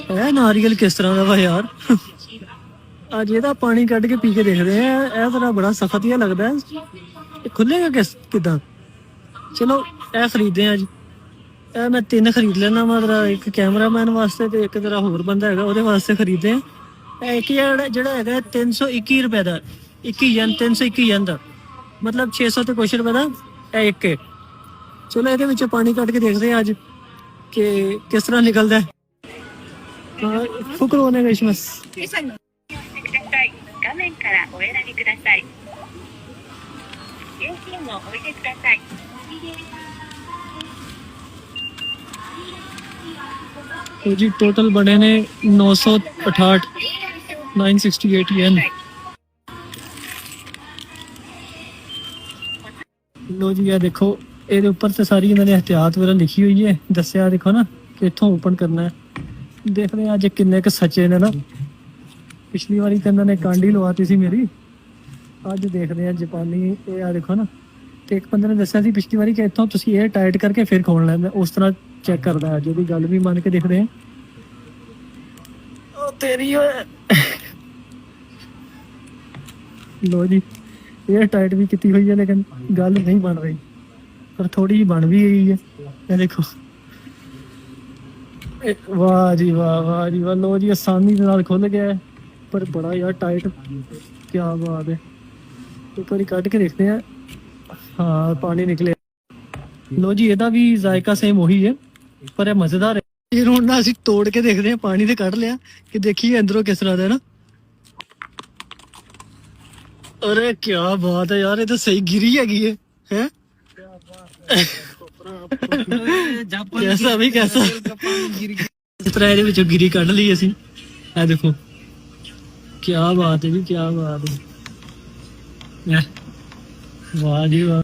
ਇਹ ਨਾਰੀਅਲ ਕਿਸ ਤਰ੍ਹਾਂ ਦਾ ਵਾ ਯਾਰ। ਅੱਜ ਇਹਦਾ ਪਾਣੀ ਕੱਢ ਕੇ ਪੀ ਕੇ ਦੇਖਦੇ ਆ। ਇਹ ਤਰ੍ਹਾਂ ਬੜਾ ਸਖਤ ਜਿਹਾ ਲੱਗਦਾ ਹੈ। ਇਹ ਖੁੱਲੇਗਾ ਕਿਦਾਂ? ਚਲੋ ਇਹ ਖਰੀਦਦੇ ਆ ਅੱਜ। ਇਹ ਮੈਂ 3 ਖਰੀਦ ਲੈਣਾ, ਮਤਲਬ ਇੱਕ ਕੈਮਰਾਮੈਨ ਵਾਸਤੇ ਤੇ ਇੱਕ ਤੇਰਾ ਹੋਰ ਬੰਦਾ ਹੈਗਾ ਉਹਦੇ ਵਾਸਤੇ ਖਰੀਦੇ ਆ। ਇਹ ਇੱਕ ਜਿਹੜਾ ਹੈਗਾ 321 ਰੁਪਏ ਦਾ, 21 ਯਨ 321 ਯਨ ਦਾ, ਮਤਲਬ 600 ਤੇ ਕੁਛ ਰੁਪਏ ਦਾ ਇਹ ਇੱਕ ਹੈ। ਚਲੋ ਇਹਦੇ ਵਿੱਚ ਪਾਣੀ ਕੱਢ ਕੇ ਦੇਖਦੇ ਆ ਅੱਜ ਕਿ ਕਿਸ ਤਰ੍ਹਾਂ ਨਿਕਲਦਾ ਹੈ। ਫੁਕਰ ਹੋਣੇ ਗਈ ਸ਼ਮਸ। 画面からお選びください。現金を置いてください。तो जी टोटल बने ने 968 968 येन। लो जी ये देखो ਇਹਦੇ ਉੱਪਰ ਤੇ ਸਾਰੀ ਇਹਨਾਂ ਨੇ ਇhtiyat ਵਗੈਰਾ ਲਿਖੀ ਹੋਈ ਹੈ। ਦੱਸਿਆ ਦੇਖੋ ਨਾ ਕਿ ਇੱਥੋਂ ਓਪਨ ਕਰਨਾ ਹੈ। ਦੇਖਦੇ ਆ ਅੱਜ ਕਿੰਨੇ ਕੁ ਸੱਚੇ ਨੇ ਨਾ। ਪਿਛਲੀ ਵਾਰੀ ਤਾਂ ਇਹਨਾਂ ਨੇ ਕਾਂਡੀ ਲਵਾਤੀ ਸੀ ਮੇਰੀ। ਅੱਜ ਦੇਖਦੇ ਆ ਜਾਪਾਨੀ। ਇਹ ਆ ਦੇਖੋ ਨਾ, ਤੇ ਇੱਕ ਬੰਦੇ ਨੇ ਦੱਸਿਆ ਸੀ ਪਿਛਲੀ ਵਾਰੀ ਕਿ ਇੱਥੋਂ ਤੁਸੀਂ ਇਹ ਟਾਈਟ ਕਰਕੇ ਫਿਰ ਖੋਲ ਲੈਂਦੇ। ਉਸ ਤਰ੍ਹਾਂ ਚੈੱਕ ਕਰਦਾ ਅੱਜ ਉਹਦੀ ਗੱਲ ਵੀ ਮੰਨ ਕੇ ਦੇਖਦੇ ਆ। ਉਹ ਤੇਰੀ ਲੋ ਜੀ ਇਹ ਟਾਈਟ ਵੀ ਕੀਤੀ ਹੋਈ ਹੈ ਲੇਕਿਨ ਗੱਲ ਨਹੀਂ ਬਣ ਰਹੀ, ਪਰ ਥੋੜੀ ਜਿਹੀ ਬਣ ਵੀ ਗਈ ਹੈ। ਇਹ ਦੇਖੋ ਵਾਹ ਜੀ ਵਾਹ, ਵਾਹ ਜੀ ਵਾਹ। ਲੋ ਜੀ ਆਸਾਨੀ ਦੇ ਨਾਲ ਖੁੱਲ ਗਿਆ ਪਰ ਬੜਾ ਯਾਰ ਟਾਈਟ। ਕੀ ਬਾਤ ਹੈ। ਇੱਕ ਵਾਰੀ ਕੱਢ ਕੇ ਦੇਖਦੇ ਆ। ਹਾਂ ਪਾਣੀ ਨਿਕਲੇ। ਲੋ ਜੀ ਇਹਦਾ ਵੀ ਜ਼ਾਇਕਾ ਸੇਮ ਉਹੀ ਹੈ ਪਰ ਇਹ ਮਜ਼ੇਦਾਰ ਹੈ। ਇਹ ਹੁਣ ਨਾ ਅਸੀਂ ਤੋੜ ਕੇ ਦੇਖਦੇ ਆ। ਪਾਣੀ ਤੇ ਕੱਢ ਲਿਆ ਕਿ ਦੇਖੀਏ ਅੰਦਰੋਂ ਕਿਸ ਤਰ੍ਹਾਂ ਦਾ ਹੈ ਨਾ। ਅਰੇ ਕੀ ਬਾਤ ਹੈ ਯਾਰ, ਇਹ ਤਾਂ ਸਹੀ ਗਿਰੀ ਹੈਗੀ ਹੈ। ਹੈ कैसा भी कैसा इस तरह ਇਹਦੇ ਵਿੱਚੋਂ ਗਿਰੀ ਕੱਢ ਲਈ ਅਸੀਂ। ਇਹ ਦੇਖੋ ਕੀ ਬਾਤ ਹੈ ਜੀ, ਕੀ ਬਾਤ ਹੈ। ਵਾਹ ਜੀ ਵਾਹ।